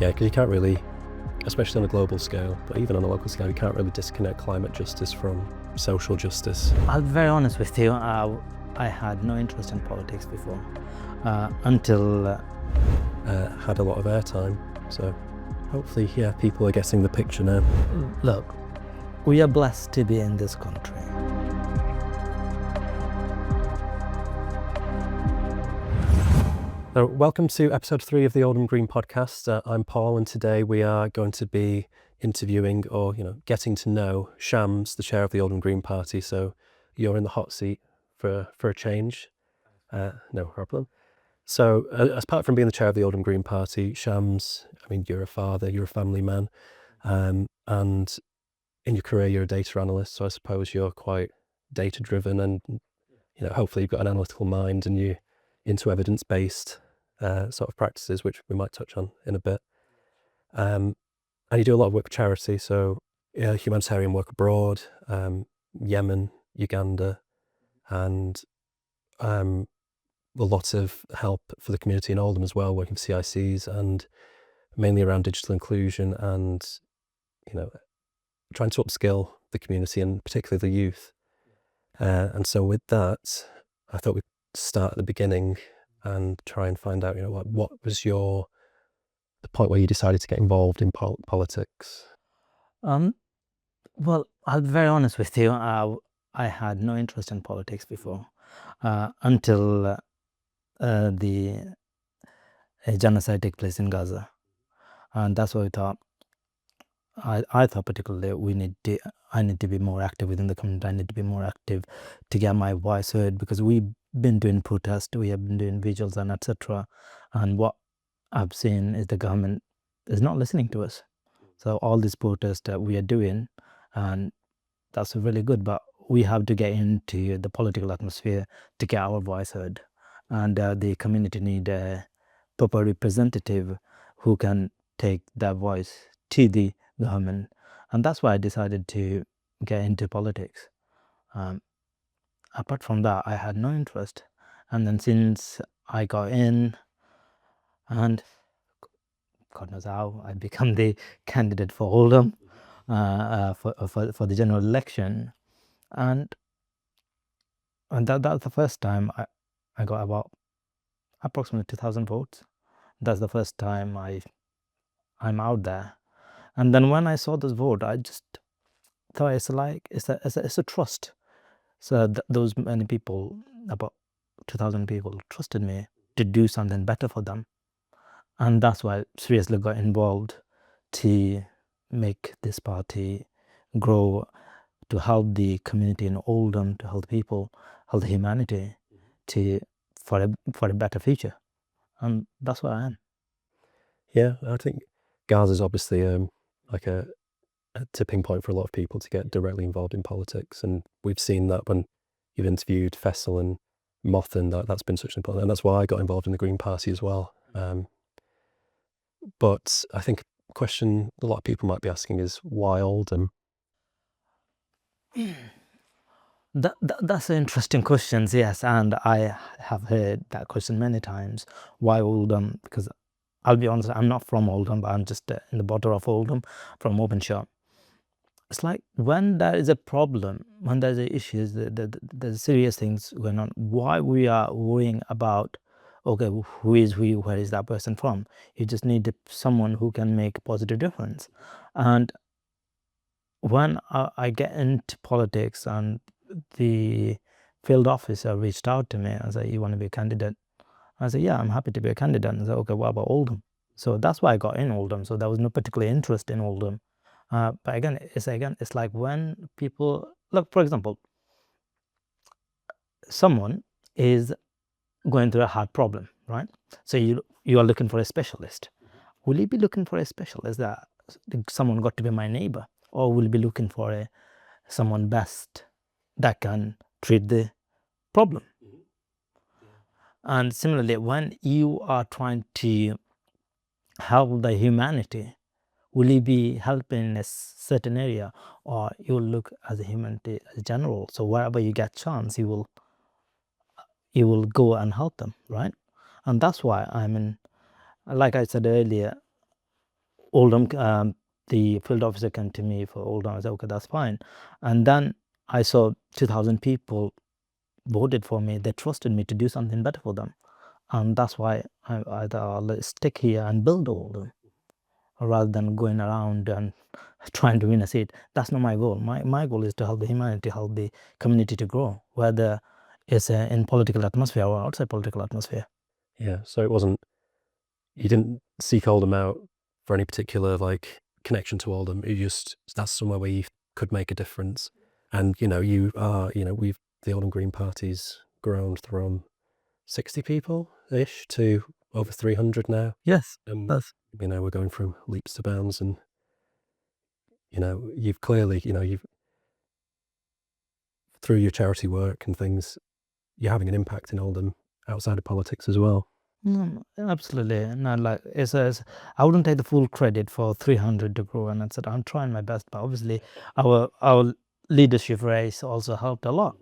Yeah, because you can't really, especially on a global scale, but even on a local scale, you can't really disconnect climate justice from social justice. I'll be very honest with you, I had no interest in politics before, until Had a lot of airtime, so hopefully, yeah, people are getting the picture now. look, we are blessed to be in this country. So, welcome to episode 3 of the Oldham Green podcast. I'm Paul, and today we are going to be interviewing, or getting to know Shams, the chair of the Oldham Green Party. So you're in the hot seat for a change. No problem. So, apart from being the chair of the Oldham Green Party, Shams, I mean, you're a father, you're a family man, and in your career you're a data analyst. So I suppose you're quite data driven, and hopefully you've got an analytical mind, and you're into evidence-based sort of practices, which we might touch on in a bit. And you do a lot of work with charity, so humanitarian work abroad, Yemen, Uganda, and a lot of help for the community in Oldham as well, working for CICs, and mainly around digital inclusion and trying to upskill the community and particularly the youth. And so with that, I thought we'd start at the beginning and try and find out, what was the point where you decided to get involved in politics? Well, I'll be very honest with you, I had no interest in politics before, until the genocide took place in Gaza, and that's what we thought. I thought particularly I need to be more active within the community. I need to be more active to get my voice heard, because we've been doing protests, we have been doing vigils and etc. And what I've seen is the government is not listening to us. So all these protests that we are doing, and that's really good, but we have to get into the political atmosphere to get our voice heard. And the community need a proper representative who can take that voice to the government. And that's why I decided to get into politics. Apart from that, I had no interest. And then since I got in, and God knows how, I become the candidate for Oldham for the general election. And that's the first time I got about approximately 2,000 votes. That's the first time I'm out there. And then when I saw this vote, I just thought it's a trust. So those many people, about 2,000 people, trusted me to do something better for them. And that's why I seriously got involved to make this party grow, to help the community in Oldham, to help people, help humanity for a better future. And that's what I am. Yeah, I think Gaza is obviously like a tipping point for a lot of people to get directly involved in politics, and we've seen that when you've interviewed Faisal and Mothan, that's been such an important, and that's why I got involved in the Green Party as well. But I think a question a lot of people might be asking is, why Oldham? That's an interesting question, yes, and I have heard that question many times. Why Oldham? Because I'll be honest, I'm not from Oldham, but I'm just in the border of Oldham, from Openshire. It's like when there is a problem, when there's issues, there's serious things going on, why we are worrying about, okay, who is who, where is that person from? You just need someone who can make a positive difference. And when I get into politics, and the field officer reached out to me and said, you want to be a candidate? I said, yeah, I'm happy to be a candidate. And I said, okay, what about Oldham? So that's why I got in Oldham. So there was no particular interest in Oldham. But again, it's like when people look, for example, someone is going through a hard problem, right? So you are looking for a specialist. Will you be looking for a specialist that someone got to be my neighbor, or will you be looking for someone best that can treat the problem? And similarly, when you are trying to help the humanity, will you be helping in a certain area, or you will look as a humanity as general? So wherever you get chance, you will go and help them, right? And that's why like I said earlier, Oldham, the field officer came to me for Oldham. I said, okay, that's fine. And then I saw 2,000 people voted for me. They trusted me to do something better for them. And that's why I thought I'll stick here and build Oldham rather than going around and trying to win a seat. That's not my goal. My goal is to help the humanity, help the community to grow, whether it's in political atmosphere or outside political atmosphere. Yeah, so it wasn't, you didn't seek Oldham out for any particular like connection to Oldham. You just, that's somewhere where you could make a difference. And you are, the Oldham Green Party's grown from 60 people ish to over 300 now. Yes, that's, we're going from leaps to bounds, and you've clearly, you've, through your charity work and things, you're having an impact in Oldham outside of politics as well. Absolutely. Not like I wouldn't take the full credit for 300 to grow, and I said I'm trying my best, but obviously our leadership race also helped a lot,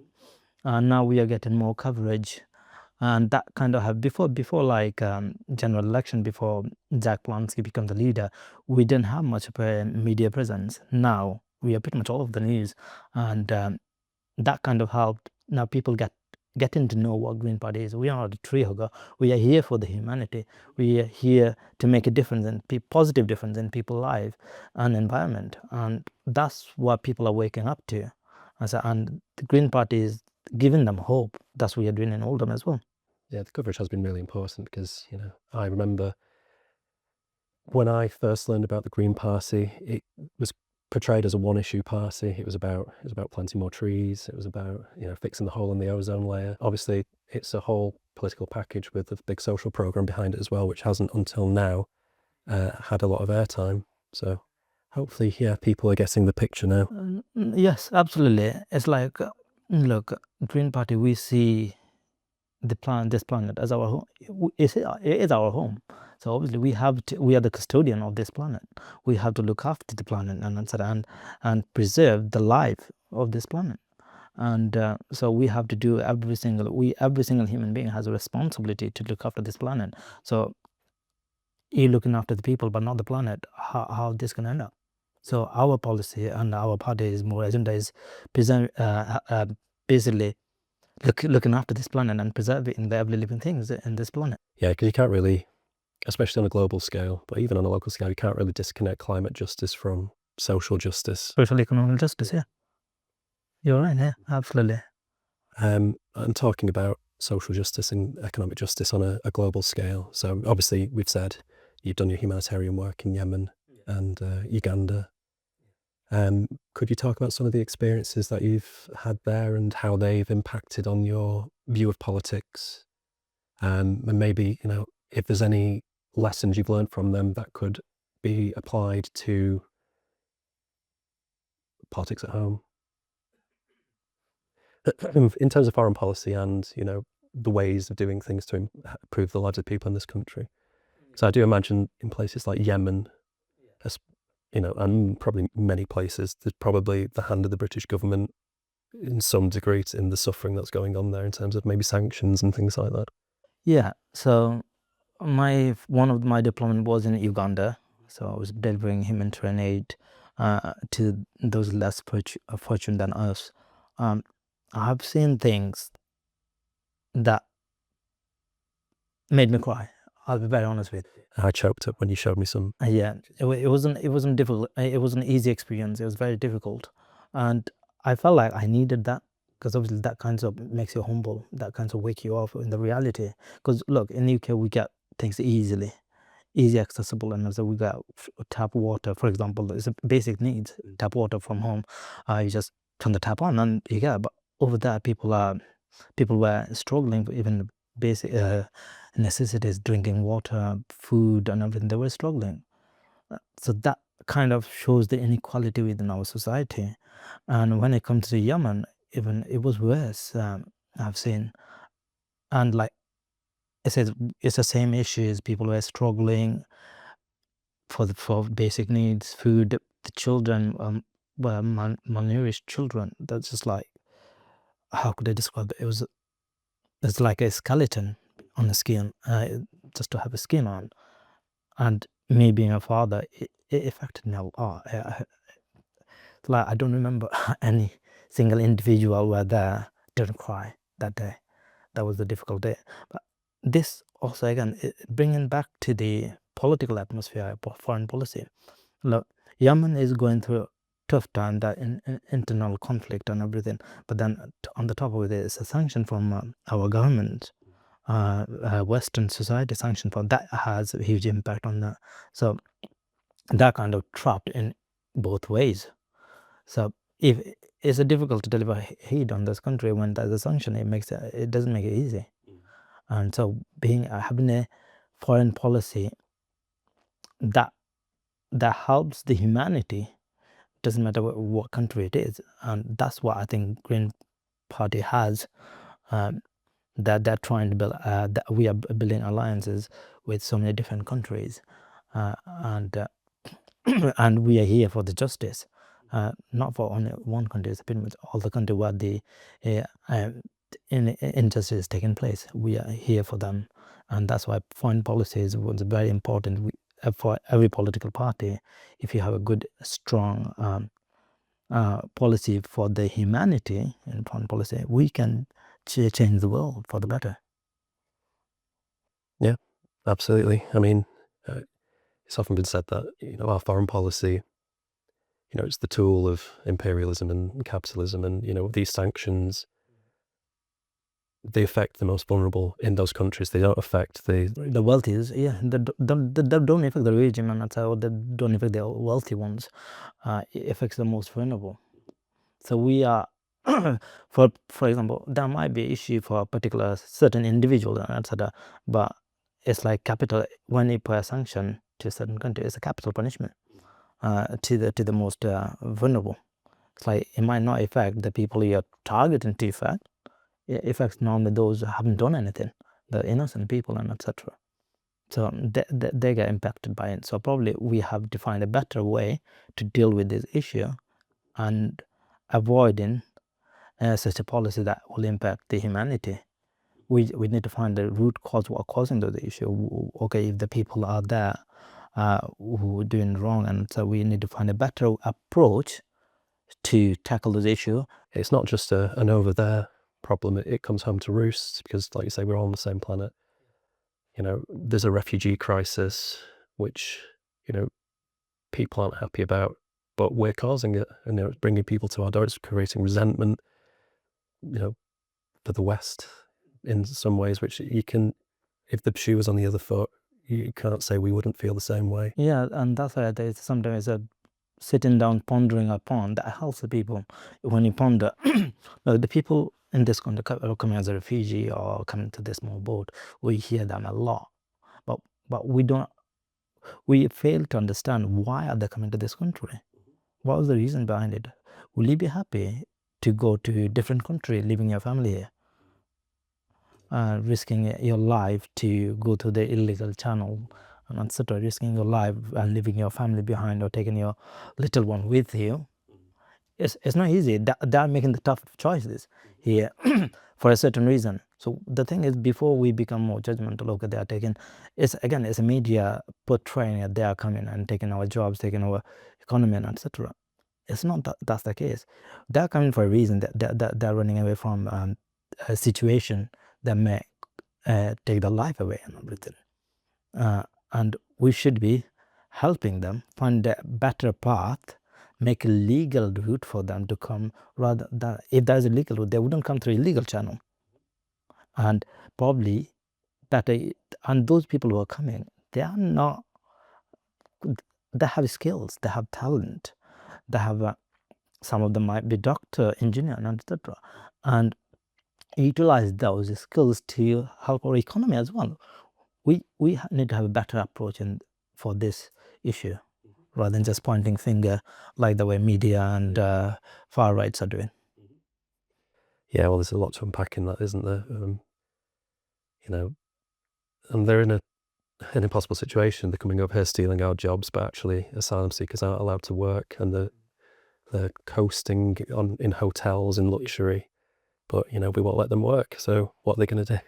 and now we are getting more coverage, and that kind of have before like general election, before Jack Plansky became the leader, we didn't have much of a media presence. Now we are pretty much all of the news, and that kind of helped. Now people getting to know what Green Party is. We are not a tree hugger. We are here for the humanity. We are here to make a difference and positive difference in people's life and environment. And that's what people are waking up to. And the Green Party is giving them hope. That's what we are doing in Oldham as well. Yeah, the coverage has been really important because, I remember when I first learned about the Green Party, it was portrayed as a one-issue party. It was about planting more trees. It was about fixing the hole in the ozone layer. Obviously, it's a whole political package with a big social program behind it as well, which hasn't until now had a lot of airtime. So hopefully, people are getting the picture now. Yes, absolutely. It's like, look, Green Party, we see this planet as our home. It is our home. So obviously we are the custodian of this planet. We have to look after the planet and preserve the life of this planet. And so we have to do every single human being has a responsibility to look after this planet. So you're looking after the people but not the planet. How this can end up? So our policy and our party's more agenda is basically looking after this planet and preserving the every living things in this planet. Yeah, because you can't really, especially on a global scale, but even on a local scale, you can't really disconnect climate justice from social justice. Social economic justice, yeah. You're right, yeah, absolutely. I'm talking about social justice and economic justice on a global scale. So obviously we've said you've done your humanitarian work in Yemen and Uganda. Could you talk about some of the experiences that you've had there and how they've impacted on your view of politics? And maybe, if there's any lessons you've learned from them that could be applied to politics at home? In terms of foreign policy and, the ways of doing things to improve the lives of people in this country. So I do imagine in places like Yemen, and probably many places, there's probably the hand of the British government in some degree in the suffering that's going on there in terms of maybe sanctions and things like that. Yeah, so one of my deployment was in Uganda. So I was delivering humanitarian aid to those less fortunate than us. I've seen things that made me cry. I'll be very honest with you. I choked up when you showed me some. Yeah, it wasn't difficult. It was an easy experience. It was very difficult, and I felt like I needed that because obviously that kind of makes you humble. That kind of wake you up in the reality. Because look, in the UK we get things easy accessible, and so we got tap water, for example. It's a basic needs. Tap water from home. You just turn the tap on and you get. But over there, people were struggling for even basic necessities, drinking water, food, and everything. They were struggling. So that kind of shows the inequality within our society. And when it comes to Yemen, even it was worse. I've seen, and like I said, it's the same issues. People were struggling for basic needs, food. The children were malnourished children. That's just like, how could I describe it? It's like a skeleton on the skin, just to have a skin on. And me being a father, it affected me a lot. Like, I don't remember any single individual where there didn't cry that day. That was the difficult day. But this also, again, bringing back to the political atmosphere, foreign policy. Look, Yemen is going through a tough time, that internal conflict and everything. But then on the top of it is a sanction from our government, Western society sanction for that has a huge impact on that. So that kind of trapped in both ways. So if it's difficult to deliver aid on this country when there's a sanction, it doesn't make it easy. And so having a foreign policy that helps the humanity, doesn't matter what country it is, and that's what I think Green Party has. That they're trying to build. That we are building alliances with so many different countries, and and we are here for the justice, not for only one country. It's pretty much all the country where the injustice is taking place. We are here for them, and that's why foreign policy was very important for every political party. If you have a good, strong policy for the humanity in foreign policy, we can change the world for the better. Yeah, absolutely. I mean, it's often been said that our foreign policy, it's the tool of imperialism and capitalism, and these sanctions, they affect the most vulnerable in those countries. They don't affect the wealthies. Yeah, they don't affect the rich, or they don't affect the wealthy ones. It affects the most vulnerable. So we are, for example, there might be an issue for a particular certain individual, etc. But it's like capital. When you put a sanction to a certain country, it's a capital punishment to the most vulnerable. It's like it might not affect the people you're targeting to affect. It affects normally those who haven't done anything, the innocent people, and etc. So they get impacted by it. So probably we have to find a better way to deal with this issue and avoiding such a policy that will impact the humanity. We need to find the root cause what causing those issues. Okay, if the people are there who are doing wrong, and so we need to find a better approach to tackle those issues. It's not just an over there problem. It comes home to roost, because, like you say, we're all on the same planet. There's a refugee crisis, which people aren't happy about, but we're causing it, and it's bringing people to our door. It's creating resentment, for the West in some ways, which you can, if the shoe was on the other foot, you can't say we wouldn't feel the same way. Yeah, and that's why there's sometimes sitting down pondering upon that helps the people. When you ponder, the people in this country coming as a refugee or coming to this small boat, we hear them a lot, but we fail to understand why are they coming to this country. What was the reason behind it? Will you be happy to go to a different country, leaving your family here, risking your life to go to the illegal channel, and etc., risking your life and leaving your family behind or taking your little one with you? It's not easy. They're making the tough choices here for a certain reason. So the thing is, before we become more judgmental, okay, they are taking, it's a media portraying that they are coming and taking our jobs, taking our economy, and etc. It's not that's the case. They're coming for a reason. They're running away from a situation that may take their life away and everything. And we should be helping them find a better path, make a legal route for them to come, rather than if there's a legal route, they wouldn't come through illegal channel. And probably and those people who are coming, they have skills, they have talent, they have some of them might be doctor, engineer, and etc. And utilize those skills to help our economy as well. We need to have a better approach for this issue, rather than just pointing finger like the way media and far rights are doing. Yeah, well, there's a lot to unpack in that, isn't there? And they're in an impossible situation. They're coming over here stealing our jobs, but actually asylum seekers aren't allowed to work, and they're coasting in hotels in luxury, but we won't let them work. So what are they going to do?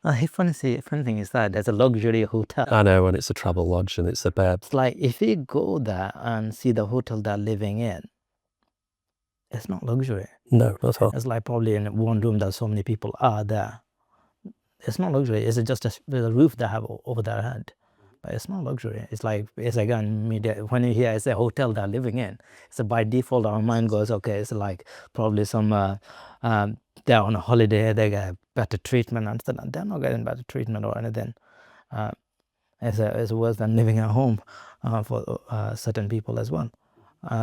Funny thing is that there's a luxury hotel. I know, and it's a travel lodge and it's a bed. It's like if you go there and see the hotel they're living in, it's not luxury. No, not at all. It's like probably in one room that so many people are there. It's not luxury. It's just a roof they have over their head. But it's not luxury. It's like, it's again, media. When you hear it's a hotel they're living in, it's by default our mind goes, okay, it's like probably some, they're on a holiday, they get better treatment and stuff. They're not getting better treatment or anything. It's worse than living at home for certain people as well.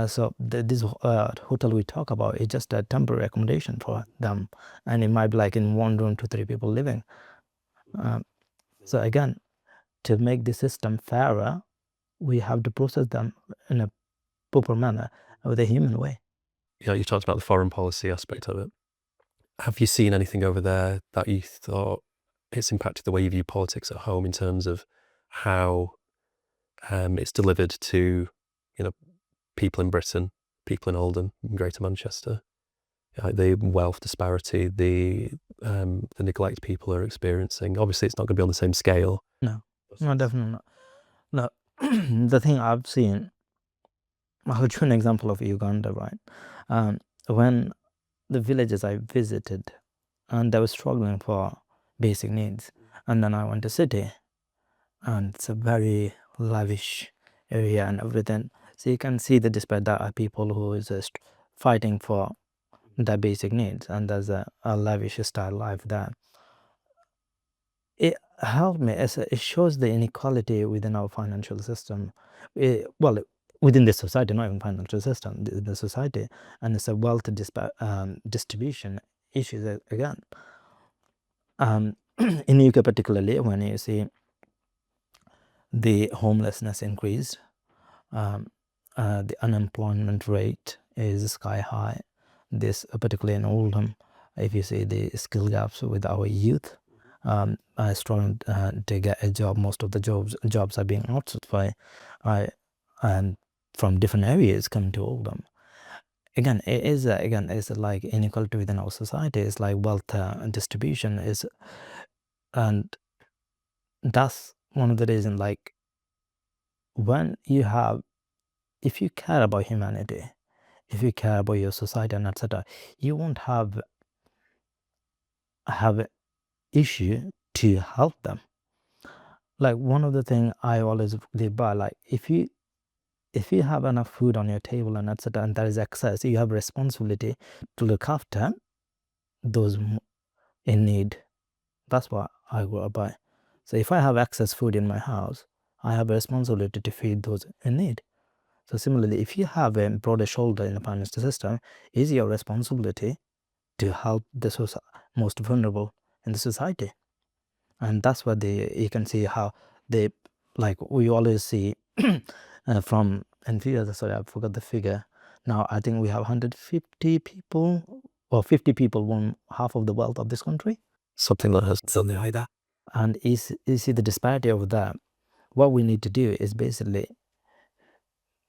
So this hotel we talk about is just a temporary accommodation for them, and it might be like in one room 2-3 people living. So again, to make the system fairer, we have to process them in a proper manner with a human way. You talked about the foreign policy aspect of it. Have you seen anything over there that you thought it's impacted the way you view politics at home in terms of how it's delivered to, people in Britain, people in Oldham, in Greater Manchester? The wealth disparity, the neglect people are experiencing. Obviously, it's not going to be on the same scale. No, definitely not. No, the thing I've seen, I'll give you an example of Uganda, right? When the villages I visited, and they were struggling for basic needs, and then I went to city, and it's a very lavish area and everything. So you can see the despair that are people who is just fighting for their basic needs, and there's a lavish style life there. It helped me as it shows the inequality within our financial system. Within the society, not even financial system, the society, and it's a wealth distribution issues again. In UK particularly, when you see the homelessness increased, the unemployment rate is sky high. This particularly in Oldham, if you see the skill gaps with our youth, struggling to get a job. Most of the jobs are being outsourced and from different areas coming to Oldham. Again, it's like inequality within our society. It's like wealth distribution is, and that's one of the reasons. Like when you have, if you care about humanity, if you care about your society and etc., you won't have an issue to help them. Like one of the things I always live by, like if you have enough food on your table and etc., and there is excess, you have a responsibility to look after those in need. That's what I go by. So if I have excess food in my house, I have a responsibility to feed those in need. So similarly, if you have a broader shoulder in the financial system, it is your responsibility to help the most vulnerable in the society. And that's what you can see how they, like we always see from, and sorry, I forgot the figure. Now I think we have 150 people, or 50 people won half of the wealth of this country. Something like that. And you see the disparity of that. What we need to do is basically,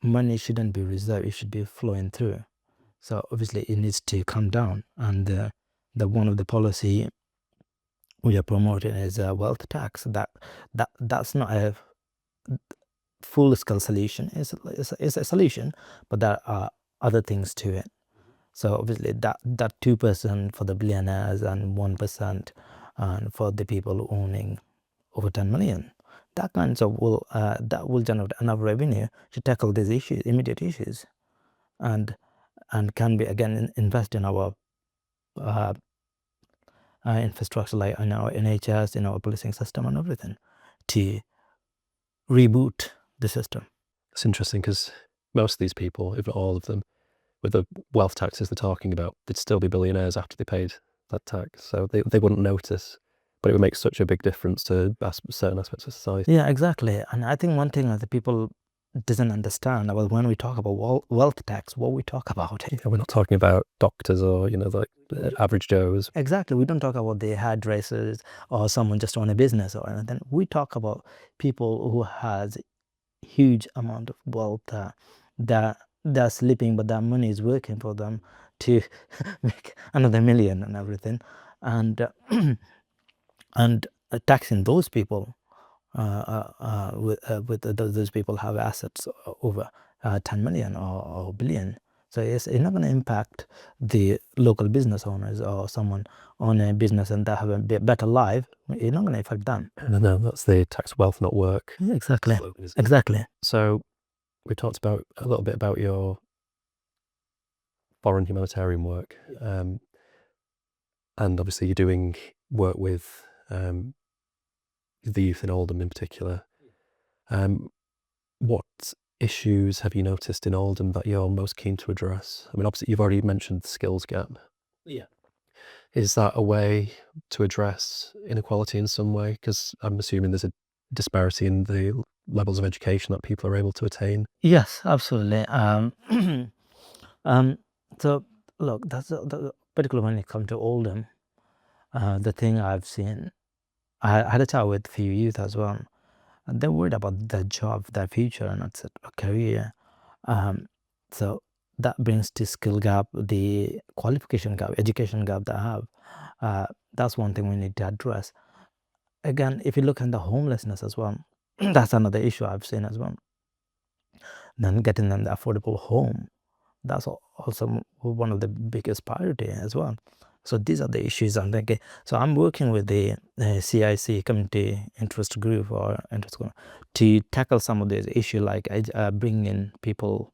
money shouldn't be reserved, it should be flowing through. So obviously it needs to come down, and the one of the policy we are promoting is a wealth tax. That's not a full-scale solution. It's a solution, but there are other things to it. So obviously that 2% for the billionaires and 1% and for the people owning over 10 million, that kinds of that will generate enough revenue to tackle these issues, immediate issues, and can be again invest in our infrastructure, like in our NHS, in our policing system and everything, to reboot the system. It's interesting because most of these people, if not all of them, with the wealth taxes they're talking about, they'd still be billionaires after they paid that tax. So they wouldn't notice, but it would make such a big difference to certain aspects of society. Yeah, exactly. And I think one thing that the people doesn't understand about when we talk about wealth tax, what we talk about it. Yeah, we're not talking about doctors or, like average Joes. Exactly. We don't talk about the hairdressers or someone just on a business or anything. We talk about people who has huge amount of wealth that they're sleeping, but that money is working for them to make another million and everything. And taxing those people with those people have assets over 10 million or billion. So it's not going to impact the local business owners or someone on a business and that have a better life. It's not going to affect them. No, that's the tax wealth, not work. Yeah, exactly. slogan, isn't it? Exactly. So we talked about a little bit about your foreign humanitarian work, and obviously you're doing work with the youth in Oldham in particular. What issues have you noticed in Oldham that you're most keen to address? I mean, obviously you've already mentioned the skills gap. Yeah. Is that a way to address inequality in some way? Because I'm assuming there's a disparity in the levels of education that people are able to attain. Yes, absolutely. So look, particularly when it comes to Oldham, the thing I've seen, I had a chat with a few youth as well, and they're worried about their job, their future, and it's a career. So that brings to skill gap, the qualification gap, education gap that I have. That's one thing we need to address. Again, if you look at the homelessness as well, that's another issue I've seen as well. Then getting them the affordable home, that's also one of the biggest priority as well. So these are the issues I'm thinking. So I'm working with the CIC, community interest group or interest group, to tackle some of these issues, like bringing in people,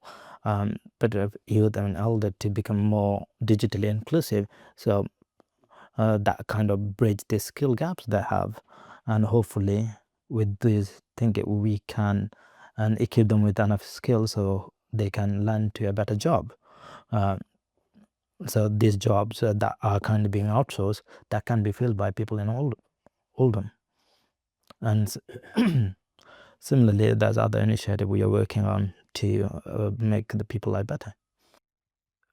better youth and elder, to become more digitally inclusive. So that kind of bridge the skill gaps they have, and hopefully with this thing we can and equip them with enough skills so they can learn to a better job. So these jobs that are kind of being outsourced, that can be filled by people in Oldham. And similarly, there's other initiative we are working on to make the people life better.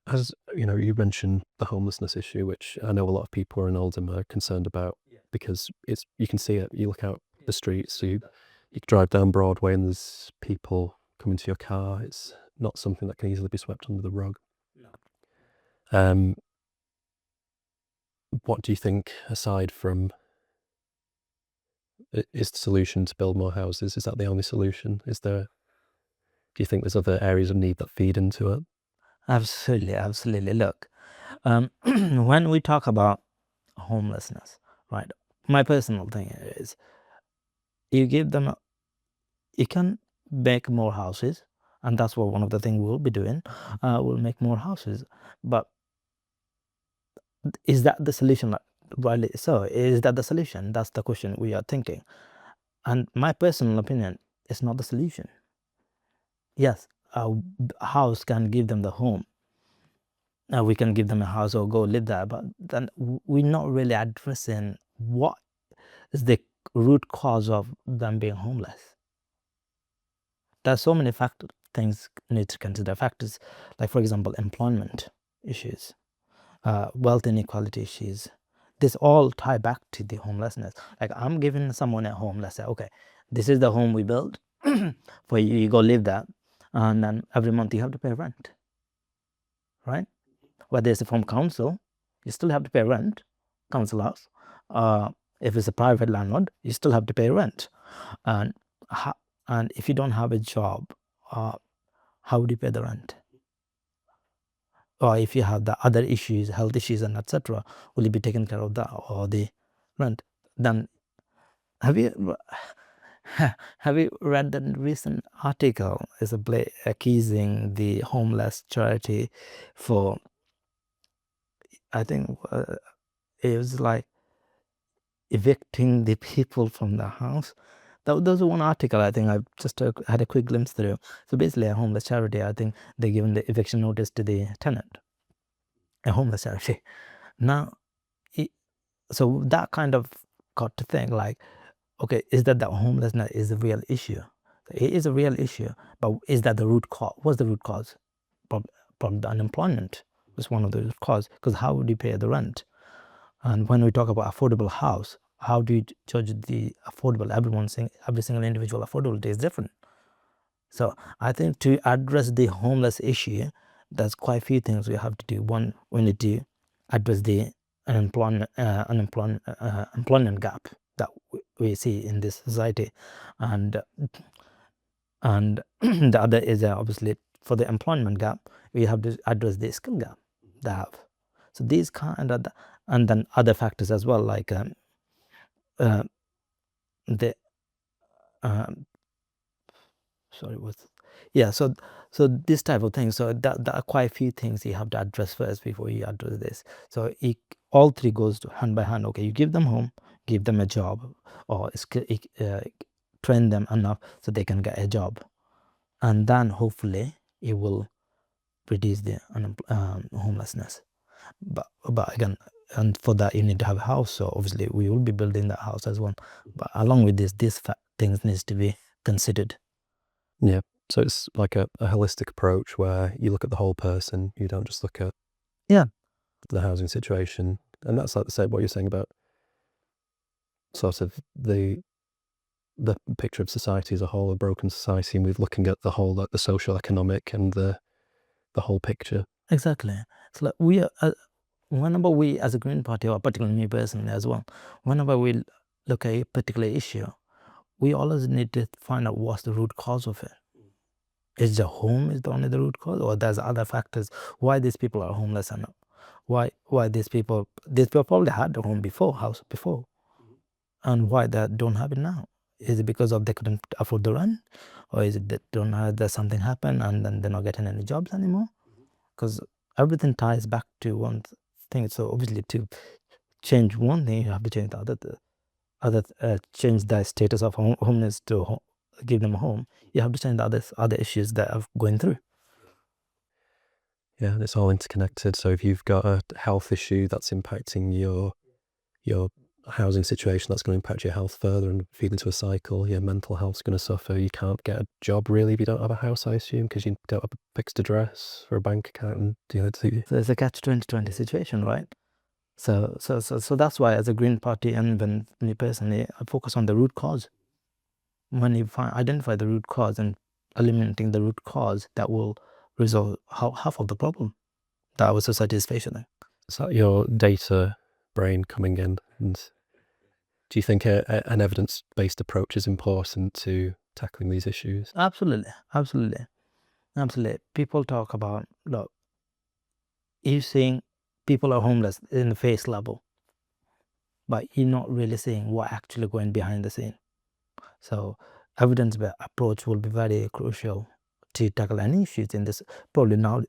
As you know, you mentioned the homelessness issue, which I know a lot of people in Oldham are concerned about, because you can see it. You look out the streets, so you drive down Broadway and there's people coming to your car. It's not something that can easily be swept under the rug. No. What do you think, aside from, is the solution to build more houses? Is that the only solution? Do you think there's other areas of need that feed into it? Absolutely, absolutely. Look, when we talk about homelessness, right? My personal thing is, you can make more houses, and that's what one of the things we'll be doing. We'll make more houses, but is that the solution? Rightly so. Is that the solution? That's the question we are thinking. And my personal opinion, it's not the solution. Yes, a house can give them the home. We can give them a house or go live there, but then we're not really addressing what is the root cause of them being homeless. There's so many things need to consider. Factors like, for example, employment issues, wealth inequality issues. This all tie back to the homelessness. Like, I'm giving someone a home. Let's say, okay, this is the home we built for you. You go live there, and then every month you have to pay rent, right? Whether it's from council, you still have to pay rent, council house. If it's a private landlord, you still have to pay rent. And if you don't have a job, how would you pay the rent? Or if you have the other issues, health issues and etc., will you be taken care of that or the rent? Then have you read the recent article? Is accusing the homeless charity for, I think it was like evicting the people from the house. That was one article I think I just had a quick glimpse through. So basically, a homeless charity, I think they're giving the eviction notice to the tenant. A homeless charity. Now, so that kind of got to think like, okay, is that the homelessness is a real issue? It is a real issue, but is that the root cause? What's the root cause? Probably the unemployment was one of the root cause, because how would you pay the rent? And when we talk about affordable house, how do you judge the affordable? Every single individual affordability is different. So I think to address the homeless issue, there's quite a few things we have to do. One, we need to address the employment gap that we see in this society, and the other is obviously for the employment gap, we have to address the skill gap they have. So these kind of and then other factors as well, like the sorry, what's yeah. So this type of thing. So there are quite a few things you have to address first before you address this. So all three goes hand by hand. Okay, you give them home, give them a job, or train them enough so they can get a job, and then hopefully it will reduce the homelessness. But again, and for that you need to have a house. So obviously we will be building that house as well. But along with this, these things needs to be considered. Yeah. So it's like a holistic approach where you look at the whole person. You don't just look at the housing situation. And that's like what you're saying about sort of the picture of society as a whole, a broken society, and we're looking at the whole, like the social, economic, and the whole picture. Exactly. It's like we are, whenever we as a Green Party, or particularly me personally as well, whenever we look at a particular issue, we always need to find out what's the root cause of it. Is the home is the only the root cause, or there's other factors why these people are homeless, and why these people probably had a home house before, and why they don't have it now? Is it because of they couldn't afford the rent, or is it that don't have that something happened and then they're not getting any jobs anymore? Because everything ties back to one thing. So obviously to change one thing, you have to change the other change the status of homeless to give them a home. You have to change the other issues that are going through. Yeah, it's all interconnected. So if you've got a health issue that's impacting your housing situation, that's going to impact your health further and feed into a cycle. Your mental health's going to suffer. You can't get a job really if you don't have a house, I assume, because you don't have a fixed address or a bank account. And So it's a catch-22 situation, right? So that's why, as a Green Party, and even me personally, I focus on the root cause. When you identify the root cause and eliminating the root cause, that will resolve half of the problem that our society is facing. Is that your data brain coming in? And do you think an evidence-based approach is important to tackling these issues? Absolutely. People talk about, look, you're saying people are homeless in the face level, but you're not really seeing what actually going behind the scene. So evidence-based approach will be very crucial to tackle any issues in this probably now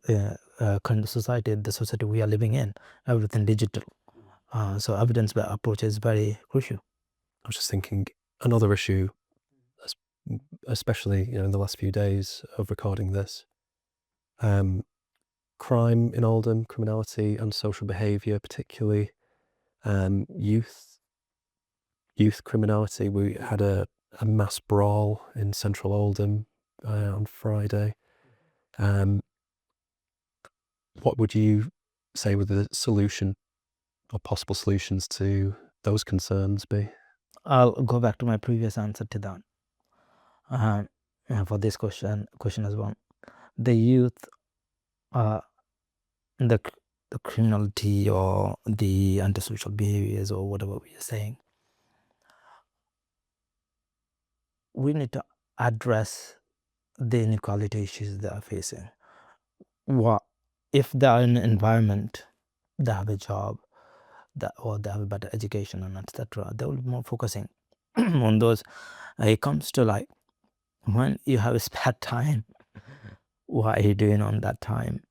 current society, the society we are living in, everything digital. So evidence-based approach is very crucial. I was just thinking another issue, especially in the last few days of recording this, crime in Oldham, criminality and social behaviour, particularly youth criminality. We had a mass brawl in central Oldham on Friday. What would you say would the solution or possible solutions to those concerns be? I'll go back to my previous answer to that for this question as well. The youth, the criminality or the antisocial behaviors or whatever we are saying, we need to address the inequality issues they are facing. What if they are in an environment, they have a job, or they have a better education and etc., they will be more focusing on those. It comes to like when you have a spare time, what are you doing on that time?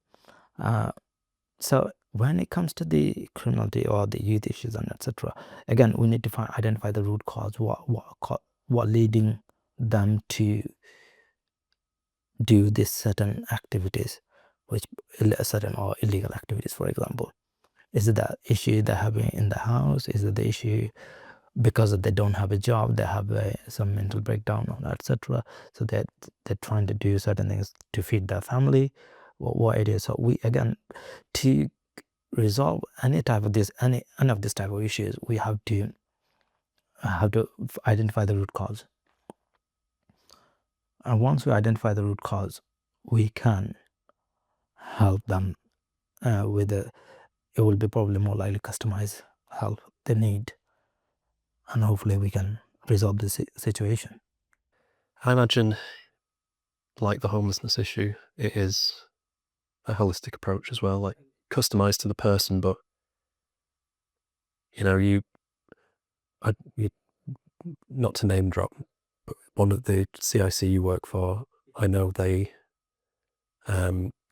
So when it comes to the criminality or the youth issues and etc., again we need to identify the root cause. What leading them to do this certain activities, which certain or illegal activities, for example. Is it the issue they're having in the house? Is it the issue because they don't have a job, they have some mental breakdown, etc.? So they're trying to do certain things to feed their family. What it is. So we, again, to resolve any type of this, any of this type of issues, we have to identify the root cause. And once we identify the root cause, we can help them with it will be probably more likely customized help they need, and hopefully we can resolve the situation. I imagine, like the homelessness issue, it is a holistic approach as well, like customized to the person. But you not to name drop, but one of the CIC you work for, I know they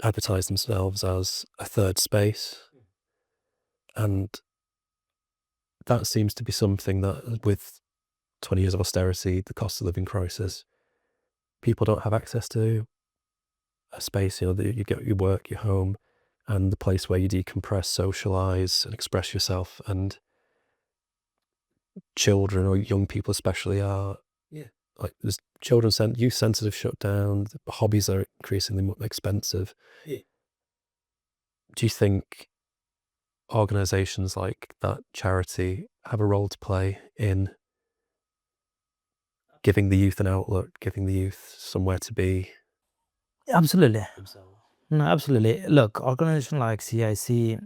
advertise themselves as a third space, and that seems to be something that, with 20 years of austerity, the cost of living crisis, people don't have access to a space. You get your work, your home, and the place where you decompress, socialize, and express yourself. And children, or young people especially, are like, there's youth centres have shut down. Hobbies are increasingly more expensive. Do you think organisations like that charity have a role to play in giving the youth an outlook, giving the youth somewhere to be? Absolutely. No, absolutely. Look, organizations like CIC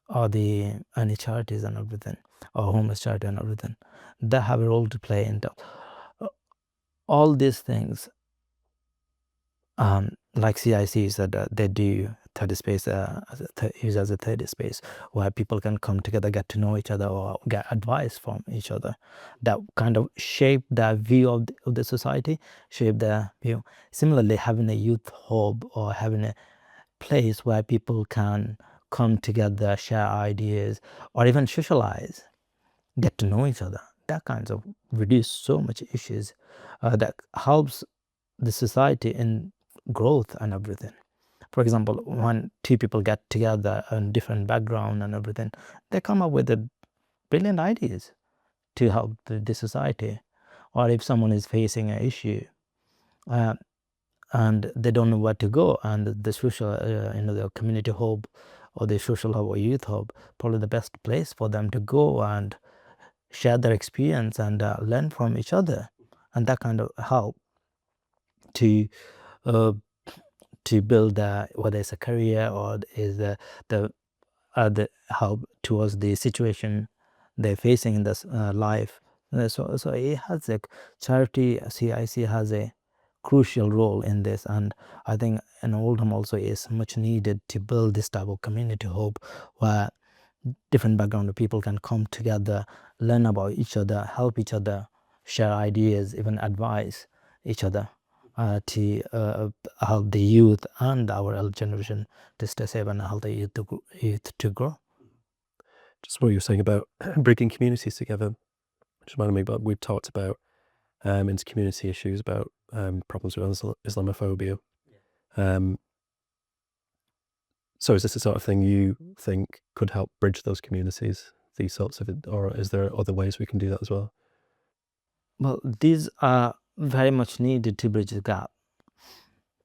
or any charities and everything, or homeless charity and everything, they have a role to play in all these things. Like CIC said, they do third space, use as a third space where people can come together, get to know each other, or get advice from each other. That kind of shape their view of the society, shape their view. Similarly, having a youth hub or having a place where people can come together, share ideas, or even socialize, get to know each other. That kinds of reduce so much issues. That helps the society in growth and everything. For example, when two people get together in different background and everything, they come up with brilliant ideas to help the society. Or if someone is facing an issue, and they don't know where to go, and the social, the community hub or the social hub or youth hub, probably the best place for them to go and share their experience and learn from each other, and that kind of help to build whether it's a career or is the help towards the situation they're facing in this life. So it has a charity. CIC has a crucial role in this, and I think in Oldham also is much needed to build this type of community hub where different background of people can come together, learn about each other, help each other, share ideas, even advise each other to help the youth and our elder generation to stay safe and help the youth to grow. Just what you were saying about bringing communities together, just reminded me about, we've talked about inter-community issues, about problems with Islamophobia. So is this the sort of thing you think could help bridge those communities, these sorts of, or is there other ways we can do that as well? Well, these are very much needed to bridge the gap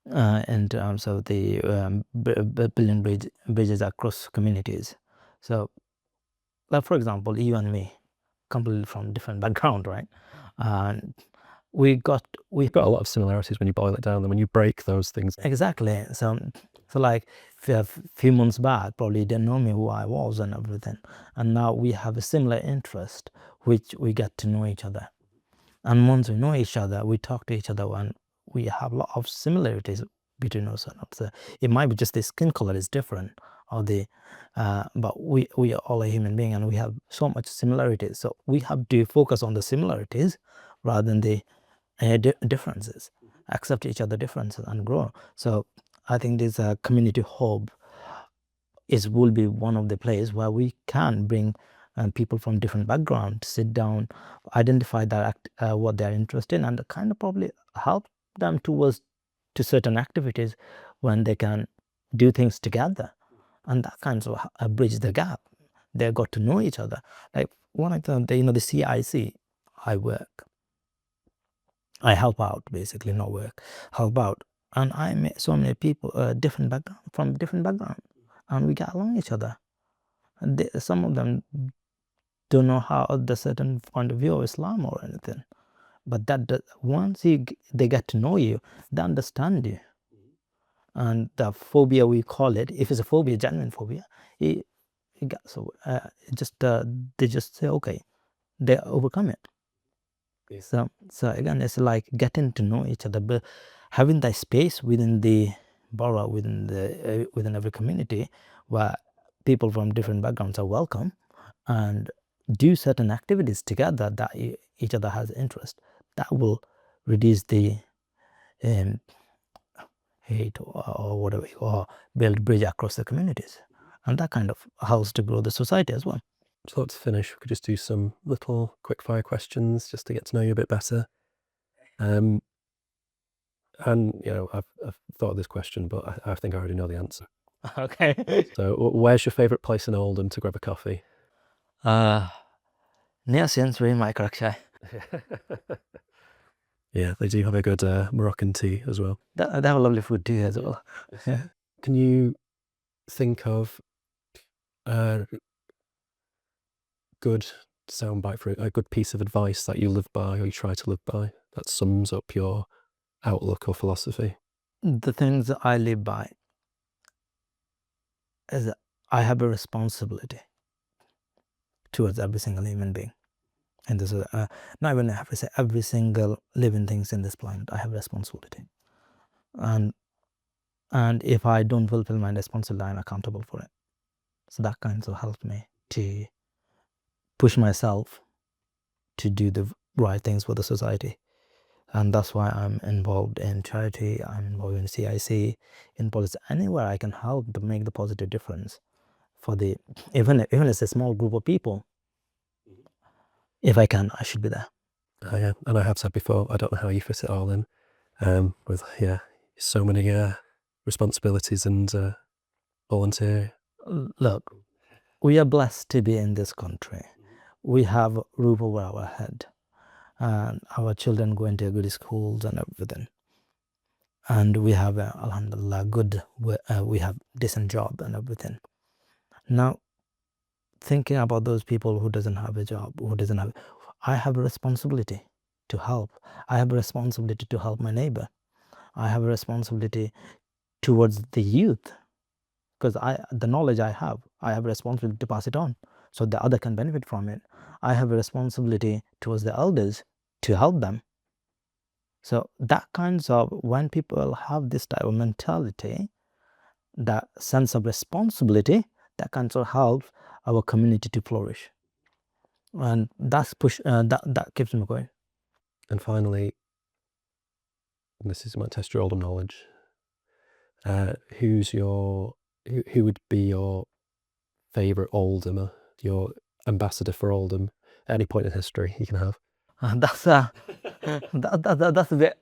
in terms of the building bridges across communities. So, like for example, you and me, completely from different background, right? And we've got a lot of similarities when you boil it down, and when you break those things. Exactly. So like a few months back, probably didn't know me who I was and everything, and now we have a similar interest, which we get to know each other. And once we know each other, we talk to each other, and we have a lot of similarities between us. So it might be just the skin color is different, or but we are all a human being, and we have so much similarities. So we have to focus on the similarities rather than the differences. Accept each other differences and grow. So I think this community hub will be one of the places where we can bring people from different backgrounds, sit down, identify what they're interested in, and kind of probably help them towards to certain activities when they can do things together, and that kind of bridge the gap. They got to know each other. Like one of the CIC, I help out, basically, not work, help out. And I met so many people, from different background, and we get along each other. And some of them don't know how the certain point of view of Islam or anything, but once they get to know you, they understand you. And the phobia, we call it, if it's a phobia, genuine phobia, they just say, okay, they overcome it. So again, it's like getting to know each other, but having that space within the borough, within every community, where people from different backgrounds are welcome, and do certain activities together that each other has interest. That will reduce the hate or whatever, or build bridge across the communities, and that kind of helps to grow the society as well. So to finish, we could just do some little quick fire questions just to get to know you a bit better. And I've thought of this question, but I think I already know the answer. Okay. So where's your favourite place in Oldham to grab a coffee? Near Sainsbury, my Karakshay. Yeah, they do have a good Moroccan tea as well. They have a lovely food too as well. Yeah. Can you think of a good soundbite for a good piece of advice that you live by or you try to live by that sums up your outlook or philosophy? The things that I live by is that I have a responsibility towards every single human being. And this is not even have to say every single living things in this planet. I have a responsibility, and if I don't fulfill my responsibility, I'm accountable for it. So that kind of helped me to push myself to do the right things for the society, and that's why I'm involved in charity. I'm involved in CIC, in politics, anywhere I can help to make the positive difference for the even if it's a small group of people. If I can, I should be there. Yeah, and I have said before, I don't know how you fit it all in with so many responsibilities and volunteer. Look, we are blessed to be in this country. We have a roof over our head, and our children go into good schools and everything. And we have, alhamdulillah, we have decent job and everything. Now, thinking about those people who doesn't have a job, I have a responsibility to help. I have a responsibility to help my neighbor. I have a responsibility towards the youth, because the knowledge I have a responsibility to pass it on so the other can benefit from it. I have a responsibility towards the elders to help them. So that kinds of, when people have this type of mentality, that sense of responsibility, that kind of helps our community to flourish, and that's that keeps me going. And finally, and this might test your Oldham knowledge, who would be your favourite Oldhamer, your ambassador for Oldham, at any point in history you can have? That's that's a bit.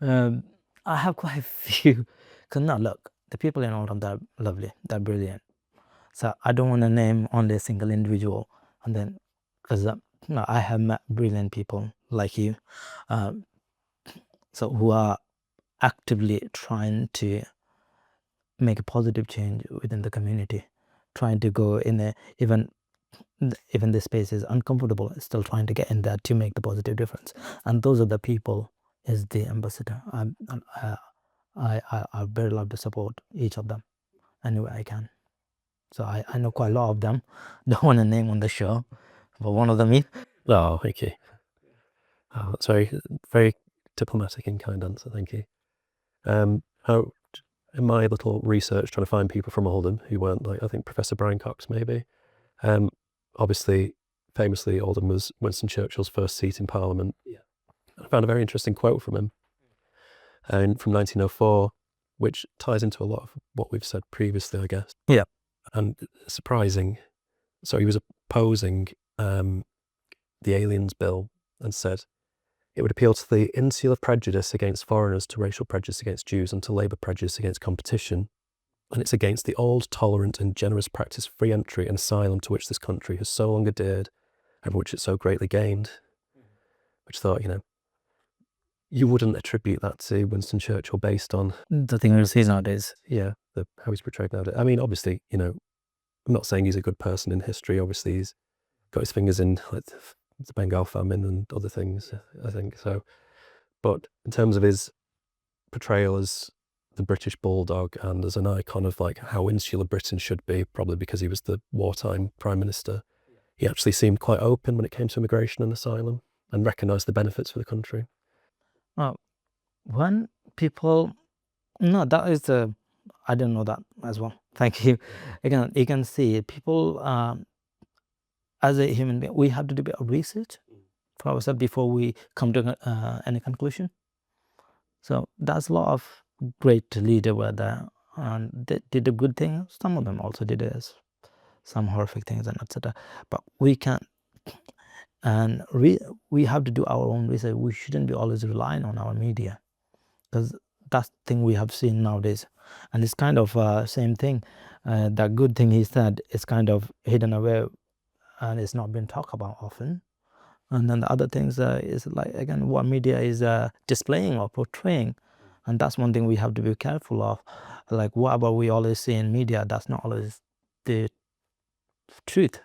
I have quite a few. Cause now look, the people in Oldham, they're lovely, they're brilliant. So I don't want to name only a single individual, and then because I have met brilliant people like you, so who are actively trying to make a positive change within the community, trying to go in a, even the space is uncomfortable, still trying to get in there to make the positive difference. And those are the people is the ambassador. I very love to support each of them any way I can. So I know quite a lot of them. Don't want to name on the show, but one of them is. Oh, thank you. Oh, that's very, very diplomatic and kind answer. Thank you. In my little research trying to find people from Oldham who weren't like, I think Professor Brian Cox maybe. Obviously, famously, Oldham was Winston Churchill's first seat in Parliament. Yeah. I found a very interesting quote from him, from 1904, which ties into a lot of what we've said previously, I guess. Yeah. And surprising. So he was opposing the Aliens Bill and said, it would appeal to the insular prejudice against foreigners, to racial prejudice against Jews, and to labour prejudice against competition. And it's against the old, tolerant and generous practice of free entry and asylum to which this country has so long adhered, and which it so greatly gained. Which thought, you wouldn't attribute that to Winston Churchill based on The thing we see nowadays. Yeah, how he's portrayed nowadays. I mean, obviously, I'm not saying he's a good person in history. Obviously, he's got his fingers in like the Bengal famine and other things, I think. So, but in terms of his portrayal as the British bulldog and as an icon of like how insular Britain should be, probably because he was the wartime prime minister, he actually seemed quite open when it came to immigration and asylum. and recognise the benefits for the country? When people, no, that is I didn't know that as well. Thank you. Again, you can see people, as a human being, we have to do a bit of research for ourselves before we come to any conclusion. So that's a lot of great leaders were there, and they did a good thing. Some of them also did some horrific things and etc. But we can, and we have to do our own research. We shouldn't be always relying on our media, because that's the thing we have seen nowadays. And it's kind of same thing. That good thing he said is kind of hidden away, and it's not been talked about often. And then the other things is like, again, what media is displaying or portraying. And that's one thing we have to be careful of. Like, whatever we always see in media, that's not always the truth.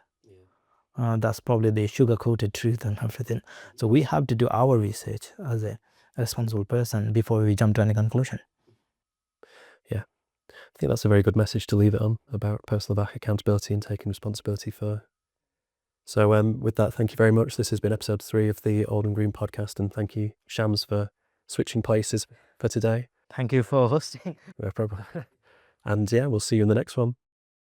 That's probably the sugar-coated truth and everything. So we have to do our research as a responsible person before we jump to any conclusion. Yeah, I think that's a very good message to leave it on, about personal accountability and taking responsibility for. So with that, thank you very much. This has been episode 3 of the Oldham Green podcast, and thank you, Shams, for switching places for today. Thank you for hosting. No problem. And yeah, we'll see you in the next one.